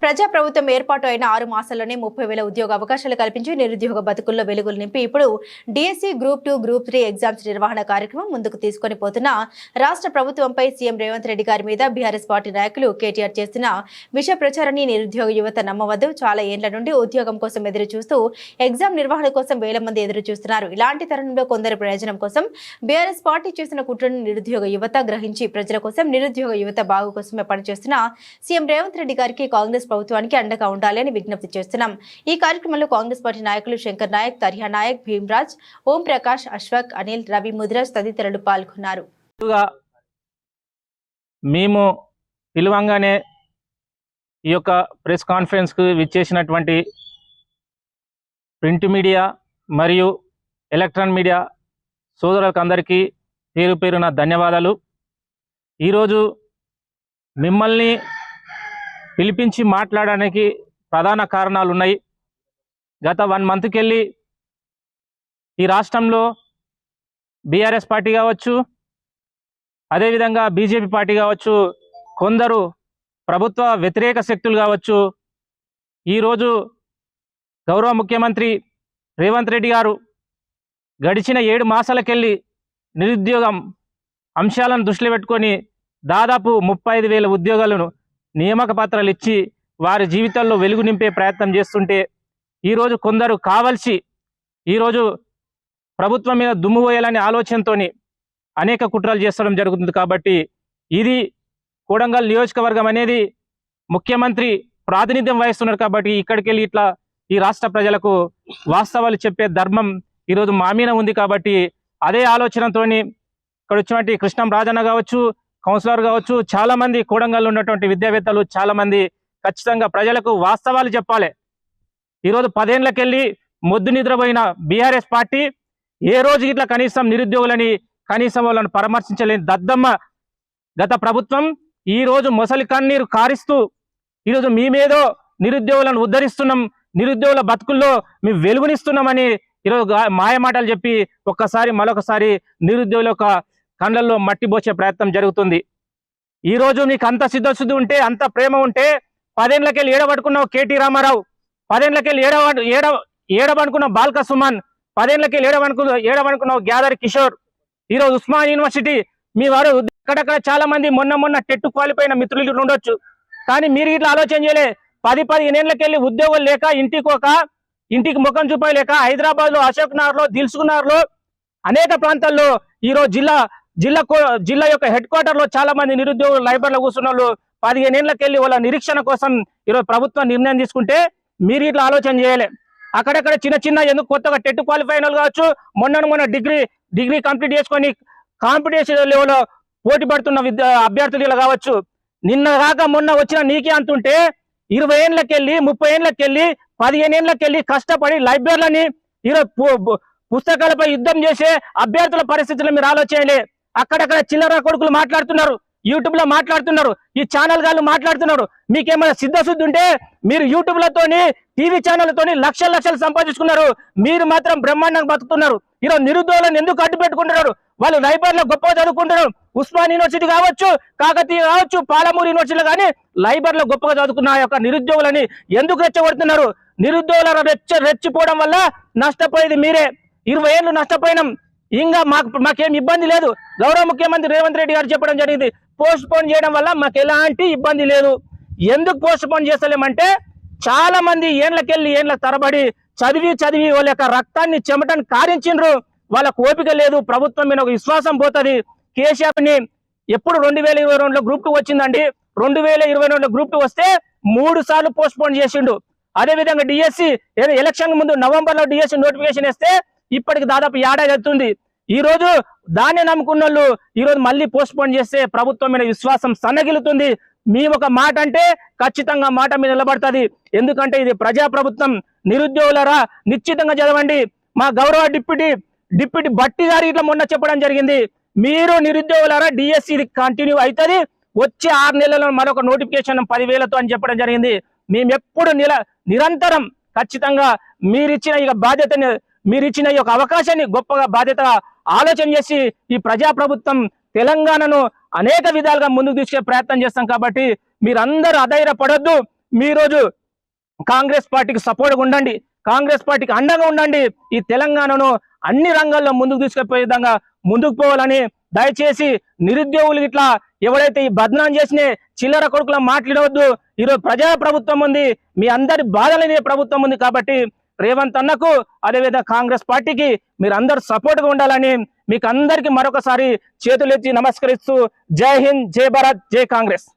ప్రజా ప్రభుత్వం ఏర్పాటు అయిన 6 మాసాల్లోనే 30,000 ఉద్యోగ అవకాశాలు కల్పించి నిరుద్యోగ బతుకుల్లో వెలుగులు నింపి ఇప్పుడు డిఎస్సి గ్రూప్ 2, గ్రూప్ 3 ఎగ్జామ్స్ నిర్వహణ కార్యక్రమం ముందుకు తీసుకొని పోతున్న రాష్ట్ర ప్రభుత్వంపై సీఎం రేవంత్ రెడ్డి గారి మీద బీఆర్ఎస్ పార్టీ నాయకులు కేటీఆర్ చేస్తున్న విష ప్రచారాన్ని నిరుద్యోగ యువత నమ్మవద్దు. చాలా ఏండ్ల నుండి ఉద్యోగం కోసం ఎదురు చూస్తూ ఎగ్జామ్ నిర్వహణ కోసం వేల మంది ఎదురు చూస్తున్నారు. ఇలాంటి తరుణంలో కొందరి ప్రయోజనం కోసం బీఆర్ఎస్ పార్టీ చేసిన కుట్రను నిరుద్యోగ యువత గ్రహించి ప్రజల కోసం నిరుద్యోగ యువత బాగు కోసమే పనిచేస్తున్న సీఎం రేవంత్ రెడ్డి గారికి కాంగ్రెస్ ప్రభుత్వానికి అండగా ఉండాలని విజ్ఞప్తి చేస్తున్నాం. ఈ కార్యక్రమంలో కాంగ్రెస్ పార్టీ నాయకులు శంకర్ నాయక్, తర్యా నాయక్, భీమ్రాజ్, ఓం ప్రకాష్, అశ్వక్, అనిల్, రవి, ముదిరాజ్ తదితరులు పాల్గొన్నారు. మేము పిలువంగానే ఈ యొక్క ప్రెస్ కాన్ఫరెన్స్ కు విచ్చేసినటువంటి ప్రింట్ మీడియా మరియు ఎలక్ట్రానిక్ మీడియా సోదరులకు అందరికీ పేరు పేరున ధన్యవాదాలు. ఈరోజు మిమ్మల్ని పిలిపించి మాట్లాడడానికి ప్రధాన కారణాలు ఉన్నాయి. గత 1 మంత్కి వెళ్ళి ఈ రాష్ట్రంలో బీఆర్ఎస్ పార్టీ కావచ్చు, అదేవిధంగా బీజేపీ పార్టీ కావచ్చు, కొందరు ప్రభుత్వ వ్యతిరేక శక్తులు కావచ్చు, ఈరోజు గౌరవ ముఖ్యమంత్రి రేవంత్ రెడ్డి గారు గడిచిన 7 మాసాలకెళ్ళి నిరుద్యోగం అంశాలను దృష్టిలో పెట్టుకొని దాదాపు 35,000 ఉద్యోగాలను నియామక పత్రాలు ఇచ్చి వారి జీవితాల్లో వెలుగు నింపే ప్రయత్నం చేస్తుంటే ఈరోజు కొందరు కావలసి ఈరోజు ప్రభుత్వం మీద దుమ్ము పోయాలనే ఆలోచనతోని అనేక కుట్రలు చేస్తడం జరుగుతుంది. కాబట్టి ఇది కొడంగల్ నియోజకవర్గం అనేది ముఖ్యమంత్రి ప్రాతినిధ్యం వహిస్తున్నారు. కాబట్టి ఇక్కడికి వెళ్ళి ఇట్లా ఈ రాష్ట్ర ప్రజలకు వాస్తవాలు చెప్పే ధర్మం ఈరోజు మా మీద ఉంది. కాబట్టి అదే ఆలోచనతోని ఇక్కడ వచ్చినటువంటి కృష్ణం రాజన్న కావచ్చు, కౌన్సిలర్ కావచ్చు, చాలా మంది కొడంగల్లో ఉన్నటువంటి విద్యావేత్తలు చాలా మంది ఖచ్చితంగా ప్రజలకు వాస్తవాలు చెప్పాలి. ఈరోజు 10 ఏళ్లకెళ్ళి మొద్దు నిద్రపోయిన బీఆర్ఎస్ పార్టీ ఏ రోజు ఇట్లా కనీసం నిరుద్యోగులని కనీసం వాళ్ళని పరామర్శించలేని దద్దమ్మ గత ప్రభుత్వం ఈ రోజు మొసలి కన్నీరు కారిస్తూ ఈరోజు మేమేదో నిరుద్యోగులను ఉద్ధరిస్తున్నాం, నిరుద్యోగుల బతుకుల్లో మేము వెలుగునిస్తున్నామని ఈరోజు మాయమాటలు చెప్పి ఒక్కసారి మరొకసారి నిరుద్యోగుల యొక్క కళ్ళల్లో మట్టి పోసే ప్రయత్నం జరుగుతుంది. ఈరోజు మీకు అంత సిద్ధశుద్ధి ఉంటే, అంత ప్రేమ ఉంటే 10 ఏళ్లకెళ్ళి ఏడబడుకున్నావు కేటీ రామారావు, 10 ఏళ్లకెళ్ళి ఏడబడుకున్నావు బాల్క సుమన్, 10 ఏళ్లకెళ్ళి ఏడబడుకున్నావు గ్యాదర్ కిషోర్. ఈరోజు ఉస్మాన్ యూనివర్సిటీ మీ వారు అక్కడక్కడ చాలా మంది మొన్న టెట్ క్వాలిఫై అయిన మిత్రులు ఉండొచ్చు, కానీ మీరు ఇట్లా ఆలోచన చేయలే. 10-15 ఏళ్లకెళ్ళి ఉద్యోగం లేక ఇంటికి ముఖం చూపలేక హైదరాబాద్ లో, అశోక్ నగర్ లో, దిల్సుఖ్నగర్ లో అనేక ప్రాంతాల్లో ఈరోజు జిల్లా యొక్క హెడ్ క్వార్టర్ లో చాలా మంది నిరుద్యోగులు లైబ్రరీలో కూర్చున్న వాళ్ళు 15 ఏళ్లకెళ్ళి వాళ్ళ నిరీక్షణ కోసం ఈరోజు ప్రభుత్వం నిర్ణయం తీసుకుంటే మీరు ఇట్లా ఆలోచన చేయలే. అక్కడక్కడ చిన్న ఎందుకు కొత్తగా టెట్ క్వాలిఫై అయిన వాళ్ళు కావచ్చు, మొన్న డిగ్రీ కంప్లీట్ చేసుకొని కాంపిటీషన్ లెవెల్లో పోటీ పడుతున్న అభ్యర్థులు కావచ్చు, నిన్న కాక మొన్న వచ్చిన నీకే అంటుంటే 20 ఏళ్లకెళ్ళి 30 ఏళ్లకెళ్ళి 15 ఏళ్లకెళ్ళి కష్టపడి లైబ్రరీలని ఈరోజు పుస్తకాలపై యుద్ధం చేసే అభ్యర్థుల పరిస్థితులు మీరు ఆలోచనలే. అక్కడక్కడ చిల్లర కొడుకులు మాట్లాడుతున్నారు, యూట్యూబ్ లో మాట్లాడుతున్నారు, ఈ ఛానల్ గాళ్ళు మాట్లాడుతున్నారు. మీకేమైనా సిద్ధశుద్ధి ఉంటే మీరు యూట్యూబ్ లతోని, టీవీ ఛానళ్లతోని లక్షలు సంపాదించుకున్నారు. మీరు మాత్రం బ్రహ్మాండంగా బతుకుతున్నారు. ఈరోజు నిరుద్యోగులను ఎందుకు అడ్డు పెట్టుకుంటున్నారు? వాళ్ళు లైబ్రరీలో గొప్పగా చదువుకుంటున్నారు. ఉస్మాన్ యూనివర్సిటీ కావచ్చు, కాకతీయ కావచ్చు, పాలమూరు యూనివర్సిటీలో కానీ లైబ్రరీలో గొప్పగా చదువుకున్న ఆ యొక్క నిరుద్యోగులని ఎందుకు రెచ్చగొడుతున్నారు? నిరుద్యోగుల రెచ్చిపోవడం వల్ల నష్టపోయేది మీరే. 20 ఏళ్ళు నష్టపోయినాం, ఇంకా మాకేం ఇబ్బంది లేదు. గౌరవ ముఖ్యమంత్రి రేవంత్ రెడ్డి గారు చెప్పడం జరిగింది, పోస్ట్ పోన్ చేయడం వల్ల మాకు ఎలాంటి ఇబ్బంది లేదు. ఎందుకు పోస్ట్ పోన్ చేస్తలేమంటే చాలా మంది ఏళ్ల తరబడి చదివి వాళ్ళ యొక్క రక్తాన్ని చెమటని కారించిండ్రు. వాళ్ళకు ఓపిక లేదు, ప్రభుత్వం మీద ఒక విశ్వాసం పోతుంది. కేసీఆర్ ని ఎప్పుడు 2022లో గ్రూప్ 2 వచ్చిందండి, 2022లో గ్రూప్ 2 వస్తే 3 సార్లు పోస్ట్ పోన్ చేసిండు. అదేవిధంగా డిఎస్సి ఎలక్షన్ ముందు నవంబర్లో డిఎస్సి నోటిఫికేషన్ ఇస్తే ఇప్పటికి దాదాపు ఏడాది అవుతుంది. ఈ రోజు దాన్ని నమ్ముకున్న వాళ్ళు ఈ రోజు మళ్ళీ పోస్ట్ పోన్ చేస్తే ప్రభుత్వం మీద విశ్వాసం సన్నగిలుతుంది. మీ ఒక మాట అంటే ఖచ్చితంగా మాట మీద నిలబడుతుంది. ఎందుకంటే ఇది ప్రజా ప్రభుత్వం. నిరుద్యోగులరా నిశ్చితంగా చదవండి. మా గౌరవ డిప్యూటీ భట్టి గారు ఇట్లా మొన్న చెప్పడం జరిగింది, మీరు నిరుద్యోగులరా డిఎస్సి కంటిన్యూ అవుతుంది, వచ్చే 6 నెలల్లో మరొక నోటిఫికేషన్ 10,000తో అని చెప్పడం జరిగింది. మేము ఎప్పుడు నిరంతరం ఖచ్చితంగా మీరిచ్చిన ఈ యొక్క అవకాశాన్ని గొప్పగా బాధ్యతగా ఆలోచన చేసి ఈ ప్రజా ప్రభుత్వం తెలంగాణను అనేక విధాలుగా ముందుకు తీసుకెళ్లే ప్రయత్నం చేస్తాం. కాబట్టి మీరందరూ అధైర్యపడొద్దు. మీ రోజు కాంగ్రెస్ పార్టీకి సపోర్ట్గా ఉండండి, కాంగ్రెస్ పార్టీకి అండగా ఉండండి. ఈ తెలంగాణను అన్ని రంగాల్లో ముందుకు తీసుకుపోయే విధంగా ముందుకు పోవాలని దయచేసి నిరుద్యోగులు ఇట్లా ఎవరైతే ఈ బద్నాం చేసిన చిల్లర కొడుకుల మాట్లాడవద్దు. ఈరోజు ప్రజా ప్రభుత్వం ఉంది, మీ అందరి బాధలనే ప్రభుత్వం ఉంది. కాబట్టి రేవంత్ అన్నకు అదేవిధంగా కాంగ్రెస్ పార్టీకి మీరు అందరూ సపోర్ట్గా ఉండాలని మీకు అందరికీ మరొకసారి చేతులెత్తి నమస్కరిస్తూ జై హింద్, జై భారత్, జై కాంగ్రెస్.